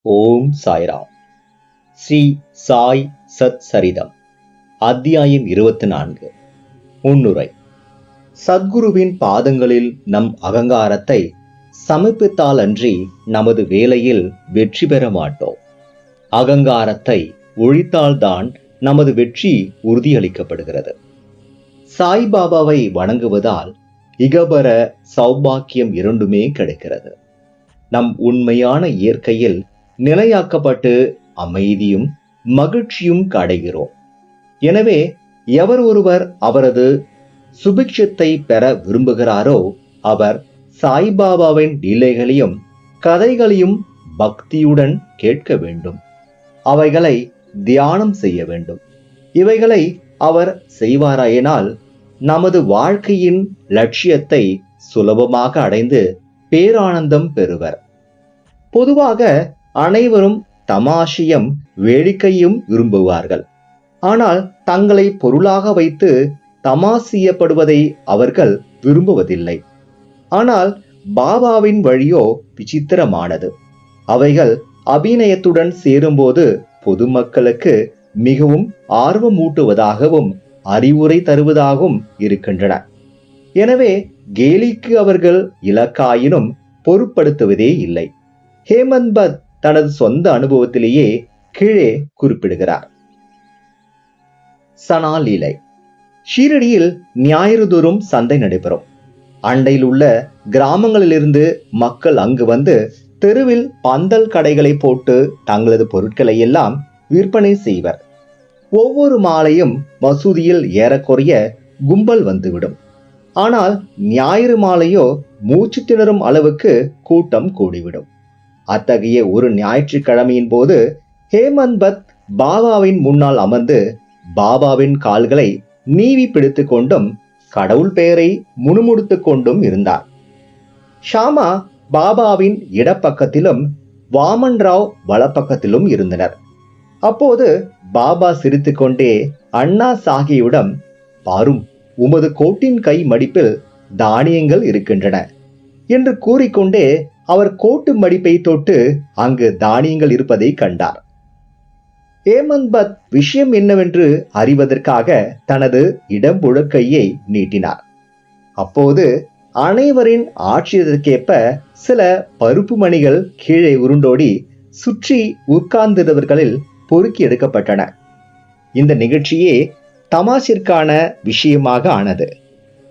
ஓம் சாய்ராம். ஸ்ரீ சாய் சத் சரிதம் அத்தியாயம் 24. முன்னுரை. சத்குருவின் பாதங்களில் நம் அகங்காரத்தை சமர்ப்பித்தால் அன்றி நமது வேலையில் வெற்றி பெற மாட்டோம். அகங்காரத்தை ஒழித்தால்தான் நமது வெற்றி உறுதியளிக்கப்படுகிறது. சாய்பாபாவை வணங்குவதால் இகபர சௌபாக்கியம் இரண்டுமே கிடைக்கிறது. நம் உண்மையான இயற்கையில் நிலையாக்கப்பட்டு அமைதியும் மகிழ்ச்சியும் அடைகிறோம். எனவே எவர் ஒருவர் அவரது சுபிக்ஷத்தை பெற விரும்புகிறாரோ அவர் சாய்பாபாவின் லீலைகளையும் கதைகளையும் பக்தியுடன் கேட்க வேண்டும். அவைகளை தியானம் செய்ய வேண்டும். இவைகளை அவர் செய்வாராயினால் நமது வாழ்க்கையின் லட்சியத்தை சுலபமாக அடைந்து பேரானந்தம் பெறுவர். பொதுவாக அனைவரும் தமாஷியம் வேடிக்கையும் விரும்புவார்கள். ஆனால் தங்களை பொருளாக வைத்து தமாசியப்படுவதை அவர்கள் விரும்புவதில்லை. ஆனால் பாபாவின் வழியோ விசித்திரமானது. அவைகள் அபிநயத்துடன் சேரும்போது பொதுமக்களுக்கு மிகவும் ஆர்வமூட்டுவதாகவும் அறிவுரை தருவதாகவும் இருக்கின்றன. எனவே கேலிக்கு அவர்கள் இலக்காயினும் பொருட்படுத்துவதே இல்லை. ஹேமந்த் பத் தனது சொந்த அனுபவத்திலேயே கீழே குறிப்பிடுகிறார். சனா லீலை. ஷீரடியில் ஞாயிறுதோறும் சந்தை நடைபெறும். அண்டையில் உள்ள கிராமங்களிலிருந்து மக்கள் அங்கு வந்து தெருவில் பந்தல் கடைகளை போட்டு தங்களது பொருட்களை எல்லாம் விற்பனை செய்வர். ஒவ்வொரு மாலையும் மசூதியில் ஏறக்குறைய கும்பல் வந்துவிடும். ஆனால் ஞாயிறு மாலையோ மூச்சு திணறும் அளவுக்கு கூட்டம் கூடிவிடும். அத்தகைய ஒரு ஞாயிற்றுக்கிழமையின் போது ஹேமந்த் பத் பாபாவின் முன்னால் அமர்ந்து பாபாவின் கால்களை நீவி பிடித்து கொண்டும் கடவுள் பெயரை முணுமுணுத்து கொண்டும் இருந்தார். ஷாமா பாபாவின் இடப்பக்கத்திலும் வாமன் ராவ் வலப்பக்கத்திலும் இருந்தனர். அப்போது பாபா சிரித்து கொண்டே அண்ணா சாகியிடம், பாரும், உமது கோட்டின் கை மடிப்பில் தானியங்கள் இருக்கின்றன என்று கூறிக்கொண்டே அவர் கோட்டு மடிப்பை தொட்டு அங்கு தானியங்கள் இருப்பதை கண்டார். ஹேமந்த் பத் விஷயம் என்னவென்று அறிவதற்காக தனது இடம்புழக்கையை நீட்டினார். அப்போது அனைவரின் ஆட்சியதற்கேற்ப சில பருப்பு மணிகள் கீழே உருண்டோடி சுற்றி உட்கார்ந்திருந்தவர்களில் பொறுக்கி எடுக்கப்பட்டன. இந்த நிகழ்ச்சியே தமாஷிற்கான விஷயமாக ஆனது.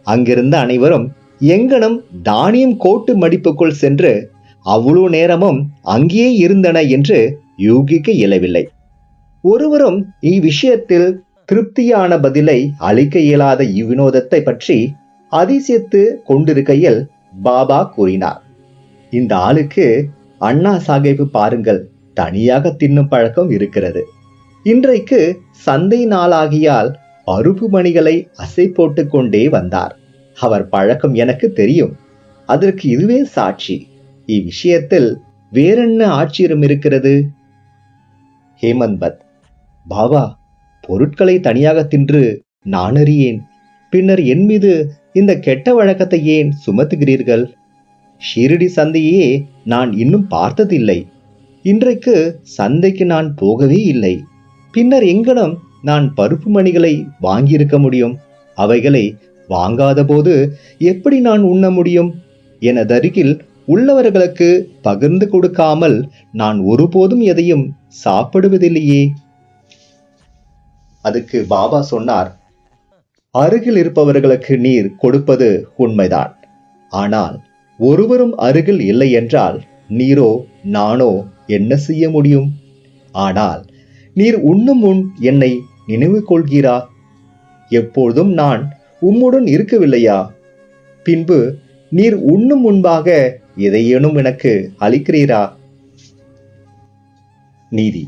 அங்கிருந்த அனைவரும் எங்கனும் தானியம் கோட்டு மடிப்புக்குள் சென்று அவ்வளவு நேரமும் அங்கேயே இருந்தன என்று யூகிக்க இயலவில்லை. ஒருவரும் இவ்விஷயத்தில் திருப்தியான பதிலை அளிக்க இயலாத இவ்வினோதத்தை பற்றி அதிசயித்து கொண்டிருக்கையில் பாபா கூறினார், இந்த ஆளுக்கு அண்ணா சாஹிப் பாருங்கள், தனியாக தின்னும் பழக்கம் இருக்கிறது. இன்றைக்கு சந்தை நாளாகியால் பருப்பு மணிகளை அசை போட்டு கொண்டே வந்தார். அவர் பழக்கம் எனக்கு தெரியும். அதற்கு இதுவே சாட்சி. இவ்விஷயத்தில் வேறென்ன ஆச்சரியம் இருக்கிறது? ஹேமந்த் பத், பாபா, பொருட்களை தனியாக தின்று நான் அறியேன். பின்னர் என் மீது இந்த கெட்ட வழக்கத்தை ஏன் சுமத்துகிறீர்கள்? ஷீரடி சந்தையே நான் இன்னும் பார்த்ததில்லை. இன்றைக்கு சந்தைக்கு நான் போகவே இல்லை. பின்னர் எங்கனும் நான் பருப்பு மணிகளை வாங்கியிருக்க முடியும்? அவைகளை வாங்காத போது எப்படி நான் உண்ண முடியும்? எனதருகில் உள்ளவர்களுக்கு பகிர்ந்து கொடுக்காமல் நான் ஒருபோதும் எதையும் சாப்பிடுவதில்லையே. அதுக்கு பாபா சொன்னார், அருகில் இருப்பவர்களுக்கு நீர் கொடுப்பது உண்மைதான். ஆனால் ஒருவரும் அருகில் இல்லை என்றால் நீரோ நானோ என்ன செய்ய முடியும்? ஆனால் நீர் உண்ணும் முன் என்னை நினைவு கொள்கிறா? எப்பொழுதும் நான் உம்முடன் இருக்கவில்லையா? பின்பு நீர் உண்ணும் முன்பாக எதையேனும் எனக்கு அளிக்கிறீரா? நீதி.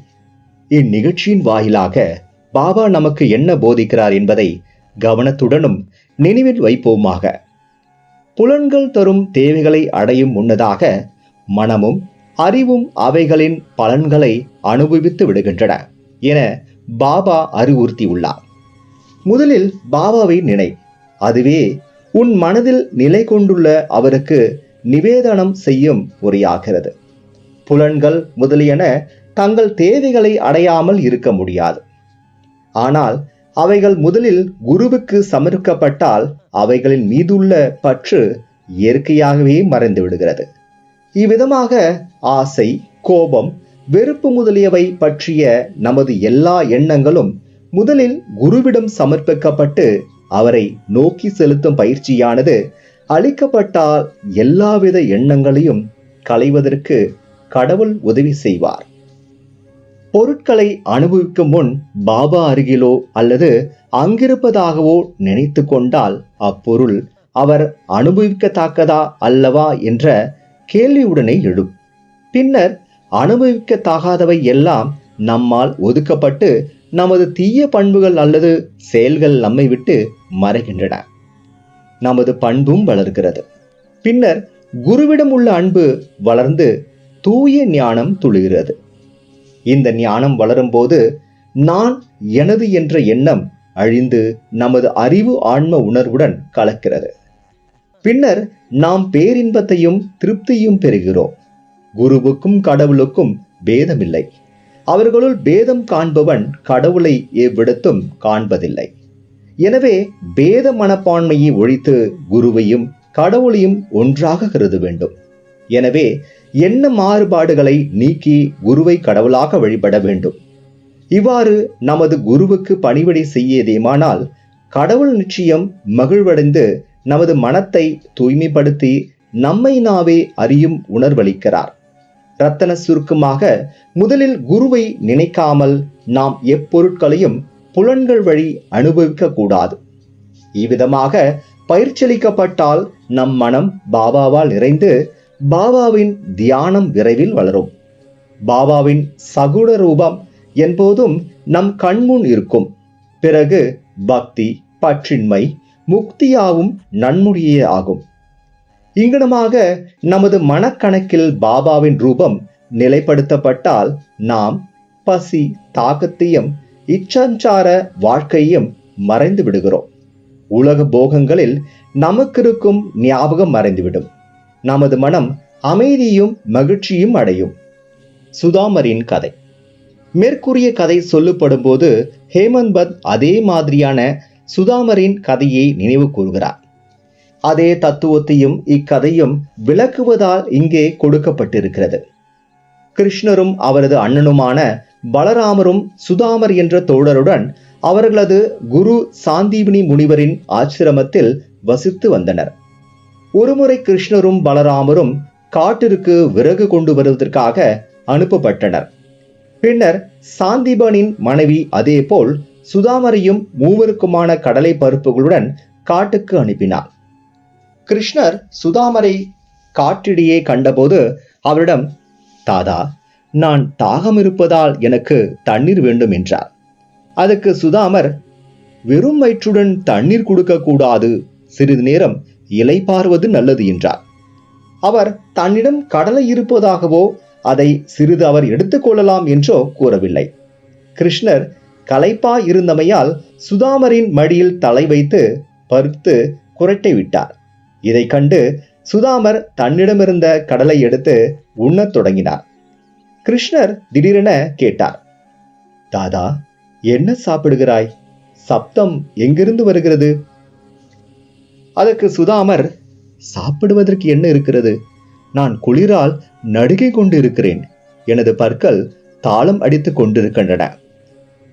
இந்நிகழ்ச்சியின் வாயிலாக பாபா நமக்கு என்ன போதிக்கிறார் என்பதை கவனத்துடனும் நினைவில் வைப்போமாக. புலன்கள் தரும் தேவைகளை அடையும் முன்னதாக மனமும் அறிவும் அவைகளின் பலன்களை அனுபவித்து விடுகின்றன என பாபா அறிவுறுத்தியுள்ளார். முதலில் பாபாவை நினை. அதுவே உன் மனதில் நிலை கொண்டுள்ள அவருக்கு நிவேதனம் செய்யும் முறையாகிறது. புலன்கள் முதலியன தங்கள் தேவைகளை அடையாமல் இருக்க முடியாது. ஆனால் அவைகள் முதலில் குருவுக்கு சமர்ப்பிக்கப்பட்டால் அவைகளின் மீதுள்ள பற்று இயற்கையாகவே மறைந்து விடுகிறது. இவ்விதமாக ஆசை, கோபம், வெறுப்பு முதலியவை பற்றிய நமது எல்லா எண்ணங்களும் முதலில் குருவிடம் சமர்ப்பிக்கப்பட்டு அவரை நோக்கி செலுத்தும் பயிற்சியானது அளிக்கப்பட்டால் எல்லாவித எண்ணங்களையும் களைவதற்கு கடவுள் உதவி செய்வார். பொருட்களை அனுபவிக்கும் முன் பாபா அருகிலோ அல்லது அங்கிருப்பதாகவோ நினைத்து கொண்டால் அப்பொருள் அவர் அனுபவிக்கத்தக்கதா அல்லவா என்ற கேள்வியுடனே எழும். பின்னர் அனுபவிக்கத்தகாதவை எல்லாம் நம்மால் ஒதுக்கப்பட்டு நமது தீய பண்புகள் அல்லது செயல்கள் நம்மை விட்டு மறைகின்றன. நமது பண்பும் வளர்கிறது. பின்னர் குருவிடம் உள்ள அன்பு வளர்ந்து தூய ஞானம் துளிர்கிறது. இந்த ஞானம் வளரும் போது நான், எனது என்ற எண்ணம் அழிந்து நமது அறிவு ஆன்ம உணர்வுடன் கலக்கிறது. பின்னர் நாம் பேரின்பத்தையும் திருப்தியும் பெறுகிறோம். குருவுக்கும் கடவுளுக்கும் பேதமில்லை. அவர்களுள் பேதம் காண்பவன் கடவுளை எவ்விடத்தும் காண்பதில்லை. எனவே பேத மனப்பான்மையை ஒழித்து குருவையும் கடவுளையும் ஒன்றாக கருத வேண்டும். எனவே எண்ண மாறுபாடுகளை நீக்கி குருவை கடவுளாக வழிபட வேண்டும். இவ்வாறு நமது குருவுக்கு பணிவிடை செய்யதேமானால் கடவுள் நிச்சயம் மகிழ்வடைந்து நமது மனத்தை தூய்மைப்படுத்தி நம்மை நாவே அறியும் உணர்வளிக்கிறார். ரத்தன சுருக்கமாக முதலில் குருவை நினைக்காமல் நாம் எப்பொருட்களையும் புலன்கள் வழி அனுபவிக்க கூடாது. இவ்விதமாக பயிற்சியளிக்கப்பட்டால் நம் மனம் பாபாவால் நிறைந்து பாபாவின் தியானம் விரைவில் வளரும். பாபாவின் சகுட ரூபம் என்போதும் நம் கண்முன் இருக்கும். பிறகு பக்தி, பற்றின்மை, முக்தியாவும் நன்முடியே ஆகும். இங்கனமாக நமது மனக்கணக்கில் பாபாவின் ரூபம் நிலைப்படுத்தப்பட்டால் நாம் பசி, தாகத்தையும் இச்சஞ்சார வாழ்க்கையும் மறைந்து விடுகிறோம். உலக போகங்களில் நமக்கு இருக்கும் ஞாபகம் மறைந்துவிடும். நமது மனம் அமைதியும் மகிழ்ச்சியும் அடையும். சுதாமரின் கதை. மேற்கூறிய கதை சொல்லப்படும் போது ஹேமந்த் பத் அதே மாதிரியான சுதாமரின் கதையை நினைவு கூறுகிறார். அதே தத்துவத்தையும் இக்கதையும் விளக்குவதால் இங்கே கொடுக்கப்பட்டிருக்கிறது. கிருஷ்ணரும் அவரது அண்ணனுமான பலராமரும் சுதாமர் என்ற தோழருடன் அவர்களது குரு சாந்தீபினி முனிவரின் ஆசிரமத்தில் வசித்து வந்தனர். ஒருமுறை கிருஷ்ணரும் பலராமரும் காட்டிற்கு விறகு கொண்டு வருவதற்காக அனுப்பப்பட்டனர். பின்னர் சாந்தீபனின் மனைவி அதேபோல் சுதாமரையும் மூவருக்குமான கடலை பருப்புகளுடன் காட்டுக்கு அனுப்பினார். கிருஷ்ணர் சுதாமரை காட்டிடையே கண்டபோது அவரிடம், தாதா, நான் தாகம் இருப்பதால் எனக்கு தண்ணீர் வேண்டும் என்றார். அதுக்கு சுதாமர், வெறும் வயிற்றுடன் தண்ணீர் கொடுக்க கூடாது, சிறிது நேரம் இலைப்பாறுவது நல்லது என்றார். அவர் தன்னிடம் கடலை இருப்பதாகவோ அதை சிறிது அவர் எடுத்துக்கொள்ளலாம் என்றோ கூறவில்லை. கிருஷ்ணர் களைப்பாய் இருந்தமையால் சுதாமரின் மடியில் தலை வைத்து பருத்து குரட்டை விட்டார். இதை கண்டு சுதாமர் தன்னிடமிருந்த கடலை எடுத்து உண்ணத் தொடங்கினார். கிருஷ்ணர் திடீரென கேட்டார், தாதா, என்ன சாப்பிடுகிறாய்? சப்தம் எங்கிருந்து வருகிறது? அதற்கு சுதாமர், சாப்பிடுவதற்கு என்ன இருக்கிறது? நான் குளிரால் நடுகை கொண்டு இருக்கிறேன். எனது பற்கள் தாளம் அடித்துக் கொண்டிருக்கின்றன.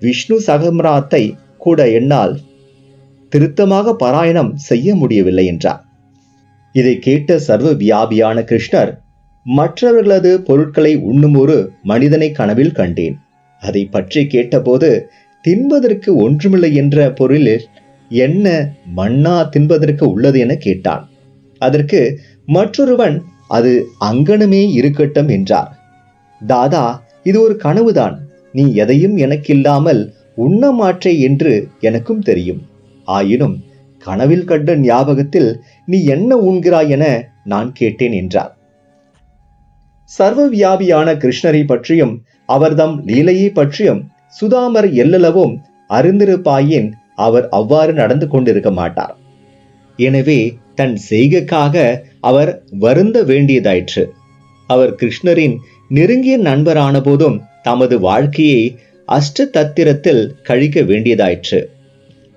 விஷ்ணு சகமராத்தை கூட என்னால் திருத்தமாக பாராயணம் செய்ய முடியவில்லை என்றார். இதை கேட்ட சர்வ வியாபியான கிருஷ்ணர், மற்றவர்களது பொருட்களை உண்ணும் ஒரு மனிதனை கனவில் கண்டேன். அதை பற்றி கேட்டபோது தின்பதற்கு ஒன்றுமில்லை என்ற பொருளில் என்ன மன்னா தின்பதற்கு உள்ளது என கேட்டான். அதற்கு மற்றொருவன், அது அங்கனமே இருக்கட்டும் என்றார். தாதா, இது ஒரு கனவுதான். நீ எதையும் எனக்கில்லாமல் உண்ண மாட்டே என்று எனக்கும் தெரியும். ஆயினும் கனவில் கண்ட ஞாபகத்தில் நீ என்ன உண்கிறாய் என நான் கேட்டேன் என்றார். சர்வ வியாபியான கிருஷ்ணரை பற்றியும் அவர்தம் லீலையை பற்றியும் சுதாமர் எல்லளவும் அறிந்திருப்பாயின் அவர் அவ்வாறு நடந்து கொண்டிருக்க மாட்டார். எனவே தன் செய்கைக்காக அவர் வருந்த வேண்டியதாயிற்று. அவர் கிருஷ்ணரின் நெருங்கிய நண்பரான போதும் தமது வாழ்க்கையை அஷ்ட தத்திரத்தில் கழிக்க வேண்டியதாயிற்று.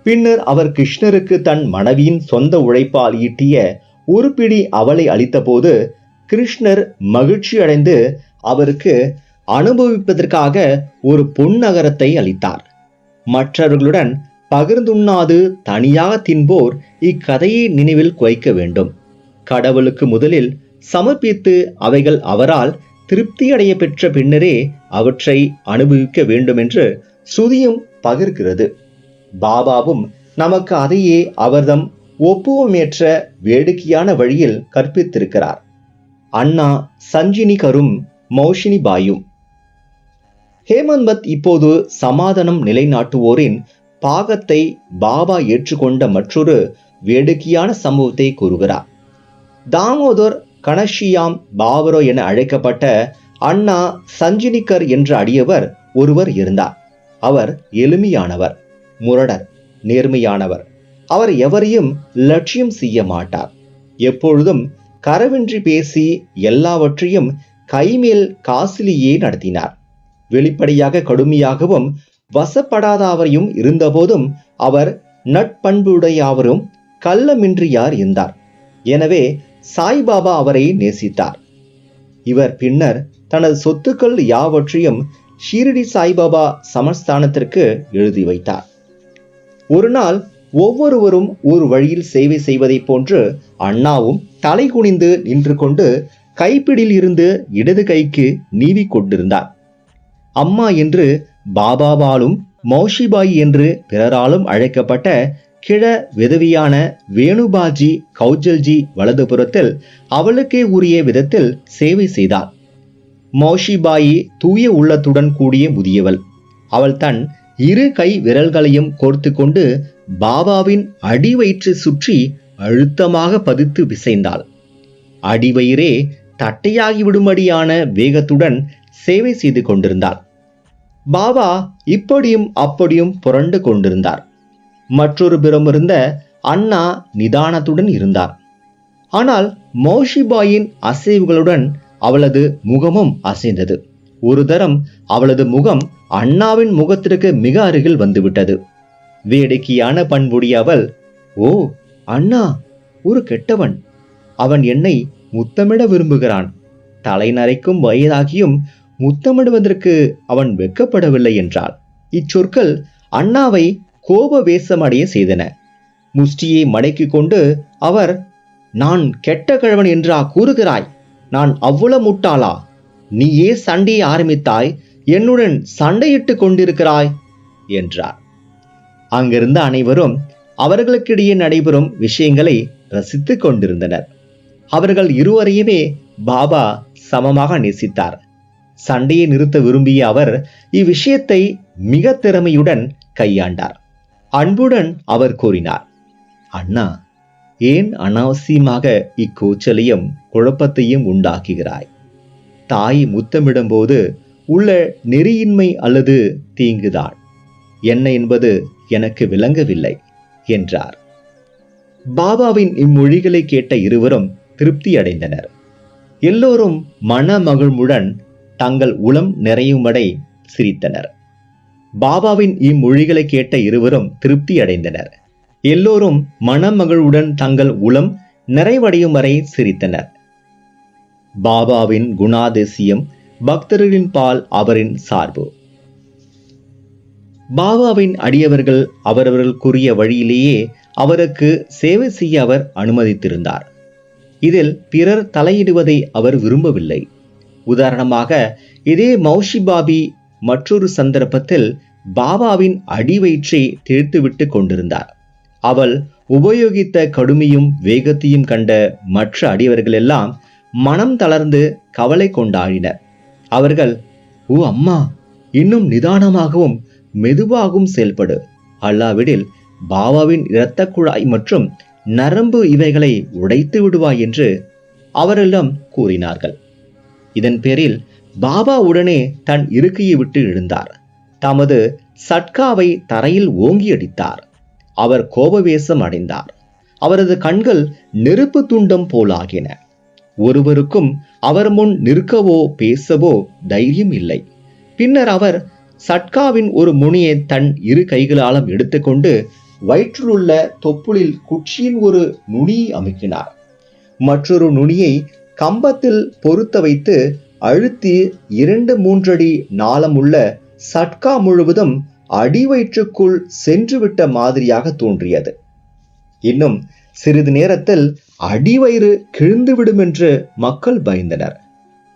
பின்னர் அவர் கிருஷ்ணருக்கு தன் மனைவியின் சொந்த உழைப்பால் ஈட்டிய ஒரு பிடி அவளை அளித்தபோது கிருஷ்ணர் மகிழ்ச்சி அடைந்து அவருக்கு அனுபவிப்பதற்காக ஒரு பொன்னகரத்தை அளித்தார். மற்றவர்களுடன் பகிர்ந்துண்ணாது தனியாக தின்போர் இக்கதையை நினைவில் வைக்க வேண்டும். கடவுளுக்கு முதலில் சமர்ப்பித்து அவைகள் அவரால் திருப்தி அடைய பெற்ற பின்னரே அவற்றை அனுபவிக்க வேண்டும் என்று ஸ்ருதியும் பகிர்கிறது. பாபாவும் நமக்கு அதையே அவர்தம் ஒப்புவமேற்ற வேடிக்கையான வழியில் கற்பித்திருக்கிறார். அண்ணா சஞ்சினிகரும் மௌஷினி பாயும். ஹேமந்த் இப்போது சமாதானம் நிலைநாட்டுவோரின் பாகத்தை பாபா ஏற்றுக்கொண்ட மற்றொரு வேடிக்கையான சம்பவத்தை கூறுகிறார். தாமோதர் கணஷியாம் பாவரோ என அழைக்கப்பட்ட அண்ணா சஞ்சினிகர் என்ற அடியவர் ஒருவர் இருந்தார். அவர் எளிமையானவர், முரடர், நேர்மையானவர். அவர் எவரையும் லட்சியம் செய்ய மாட்டார். எப்பொழுதும் கரவின்றி பேசி எல்லாவற்றையும் கைமேல் காசிலேயே நடத்தினார். வெளிப்படையாக கடுமையாகவும் வசப்படாதவரையும் இருந்தபோதும் அவர் நட்பண்புடையவரும் கள்ளமின்றியார் இருந்தார். எனவே சாய்பாபா அவரை நேசித்தார். இவர் பின்னர் தனது சொத்துக்கள் யாவற்றையும் ஷீரடி சாய்பாபா சமஸ்தானத்திற்கு எழுதி வைத்தார். ஒரு நாள் ஒவ்வொருவரும் ஒரு வழியில் சேவை செய்வதை போன்று அண்ணாவும் தலை குனிந்து நின்று கொண்டு கைப்பிடியில் இருந்து இடது கைக்கு நீவி கொண்டிருந்தார். அம்மா என்று பாபாவாலும் மௌஷிபாய் என்று பிறராலும் அழைக்கப்பட்ட கிழ விதவியான வேணுபாஜி கௌஜல்ஜி வலதுபுறத்தில் அவளுக்கே உரிய விதத்தில் சேவை செய்தாள். மௌஷிபாயி தூய உள்ளத்துடன் கூடிய முதியவள். அவள் தன் இரு கை விரல்களையும் கோர்த்து கொண்டு பாபாவின் அடிவயிற்றை சுற்றி அழுத்தமாக பதித்து பிசைந்தாள். அடிவயிறே தட்டையாகிவிடும்படியான வேகத்துடன் சேவை செய்து கொண்டிருந்தாள். பாபா இப்படியும் அப்படியும் புரண்டு கொண்டிருந்தார். மற்றொரு புறமிருந்த அண்ணா நிதானத்துடன் இருந்தார். ஆனால் மௌஷிபாயின் அசைவுகளுடன் அவளது முகமும் அசைந்தது. ஒரு தரம் அவளது முகம் அண்ணாவின் முகத்திற்கு மிக அருகில் வந்துவிட்டது. வேடிக்கையான பண்புடைய அவள், ஓ அண்ணா, ஒரு கெட்டவன். அவன் என்னை முத்தமிட விரும்புகிறான். தலை நரைக்கும் வயதாகியும் முத்தமிடுவதற்கு அவன் வெட்கப்படவில்லை என்றாள். இச்சொற்கள் அண்ணாவை கோப வேசமடைய செய்தன. முஷ்டியை மடக்கி கொண்டு அவர், நான் கெட்ட கிழவன் என்றா கூறுகிறாய்? நான் அவ்வளவு முட்டாளா? நீயே சண்டையை ஆரம்பித்தாய், என்னுடன் சண்டையிட்டு கொண்டிருக்கிறாய் என்றார். அங்கிருந்த அனைவரும் அவர்களுக்கிடையே நடைபெறும் விஷயங்களை ரசித்துக் கொண்டிருந்தனர். அவர்கள் இருவரையுமே பாபா சமமாக நேசித்தார். சண்டையை நிறுத்த விரும்பிய அவர் இவ்விஷயத்தை மிக திறமையுடன் கையாண்டார். அன்புடன் அவர் கூறினார், அண்ணா, ஏன் அனாவசியமாக இக்கூச்சலையும் குழப்பத்தையும் உண்டாக்குகிறாய்? தாய் முத்தமிடும் போது உள்ள நெறியின்மை அல்லது தீங்குதான் என்ன என்பது எனக்கு விளங்கவில்லை என்றார். பாபாவின் இம்மொழிகளை கேட்ட இருவரும் திருப்தி அடைந்தனர். எல்லோரும் மனமகிழ்வுடன் தங்கள் உளம் நிறையும் வரை சிரித்தனர். பாபாவின் இம்மொழிகளை கேட்ட இருவரும் திருப்தி அடைந்தனர். எல்லோரும் மனமகிழ்வுடன் தங்கள் உளம் நிறைவடையும் வரை சிரித்தனர். பாபாவின் குணாதிசயம் பக்தர்களின் பால் அவரின் சார்பு. பாபாவின் அடியவர்கள் அவரவர்களுக்குரிய வழியிலேயே அவருக்கு சேவை செய்ய அவர் அனுமதித்திருந்தார். இதில் பிறர் தலையிடுவதை அவர் விரும்பவில்லை. உதாரணமாக, இதே மௌஷிபாபி மற்றொரு சந்தர்ப்பத்தில் பாபாவின் அடிவயிற்றை தேய்த்துவிட்டு கொண்டிருந்தார். அவள் உபயோகித்த கடுமையும் வேகத்தையும் கண்ட மற்ற அடியவர்கள் எல்லாம் மனம் தளர்ந்து கவலை கொண்டாடினர். அவர்கள், ஓ அம்மா, இன்னும் நிதானமாகவும் மெதுவாகவும் செயல்படு, அல்லாவிடில் பாபாவின் இரத்த குழாய் மற்றும் நரம்பு இவைகளை உடைத்து விடுவாய் என்று அவரிடம் கூறினார்கள். இதன் பேரில் பாபா உடனே தன் இருக்கையை விட்டு எழுந்தார். தமது சட்காவை தரையில் ஓங்கி அடித்தார். அவர் கோபவேசம் அடைந்தார். அவரது கண்கள் நெருப்பு துண்டம் போலாகின. ஒருவருக்கும் அவர் முன் நிற்கவோ பேசவோ தைரியம் இல்லை. பின்னர் அவர் சட்காவின் ஒரு முனியை தன் இரு கைகளாலும் எடுத்துக்கொண்டு வயிற்றிலுள்ள தொப்புளில் குச்சியின் ஒரு நுனியை அமுக்கினார். மற்றொரு நுனியை கம்பத்தில் பொருத்த வைத்து அழுத்தி 2-3 அடி நாளமுள்ள சட்கா முழுவதும் அடிவயிற்றுக்குள் சென்றுவிட்ட மாதிரியாக தோன்றியது. இன்னும் சிறிது நேரத்தில் அடிவயிறு கிழிந்துவிடும் என்று மக்கள் பயந்தனர்.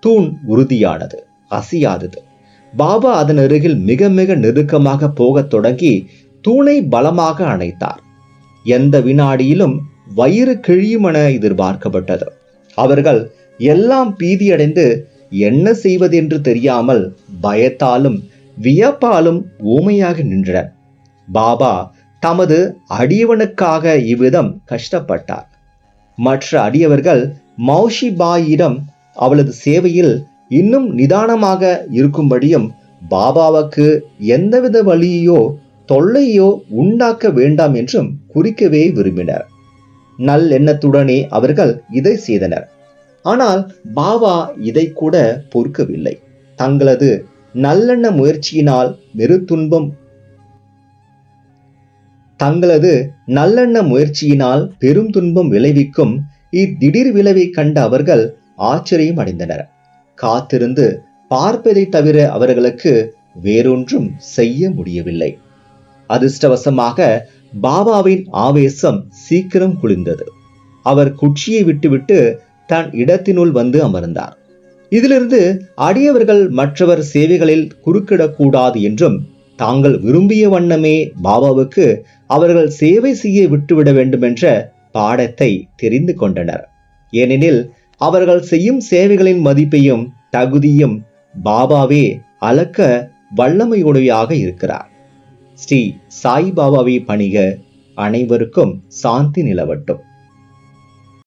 தூண் உறுதியானது, அசையாதது. பாபா அதன் அருகில் மிக மிக நெருக்கமாக போகத் தொடங்கி தூணை பலமாக அணைத்தார். எந்த வினாடியிலும் வயிறு கிழியும் என எதிர்பார்க்கப்பட்டது. அவர்கள் எல்லாம் பீதியடைந்து என்ன செய்வதென்று தெரியாமல் பயத்தாலும் வியப்பாலும் ஊமையாக நின்றனர். பாபா தமது அடியவனுக்காக இவ்விதம் கஷ்டப்பட்டார். மற்ற அடியவர்கள் மௌஷி பாயிடம் அவளது சேவையில் இன்னும் நிதானமாக இருக்கும்படியும் பாபாவுக்கு எந்தவித வழியோ தொல்லையோ உண்டாக்க வேண்டாம் என்றும் குறிக்கவே விரும்பினர். நல்லெண்ணத்துடனே அவர்கள் இதை செய்தனர். ஆனால் பாபா இதை கூட பொறுக்கவில்லை. தங்களது நல்லெண்ண முயற்சியினால் பெரும் துன்பம் விளைவிக்கும் இத்திடீர் விளைவை கண்ட அவர்கள் ஆச்சரியம் அடைந்தனர். காத்திருந்து பார்ப்பதை தவிர அவர்களுக்கு வேறொன்றும் செய்ய முடியவில்லை. அதிர்ஷ்டவசமாக பாபாவின் ஆவேசம் சீக்கிரம் குளிர்ந்தது. அவர் குச்சியை விட்டுவிட்டு தன் இடத்தினுள் வந்து அமர்ந்தார். இதிலிருந்து அடியவர்கள் மற்றவர் சேவைகளில் குறுக்கிடக்கூடாது என்றும் தாங்கள் விரும்பிய வண்ணமே பாபாவுக்கு அவர்கள் சேவை செய்ய விட்டுவிட வேண்டுமென்ற பாடத்தை தெரிந்து கொண்டனர். ஏனெனில் அவர்கள் செய்யும் சேவைகளின் மதிப்பையும் தகுதியும் பாபாவே அளக்க வல்லமையுடையதாக இருக்கிறார். ஸ்ரீ சாய் பாபாவை பணிக. அனைவருக்கும் சாந்தி நிலவட்டும்.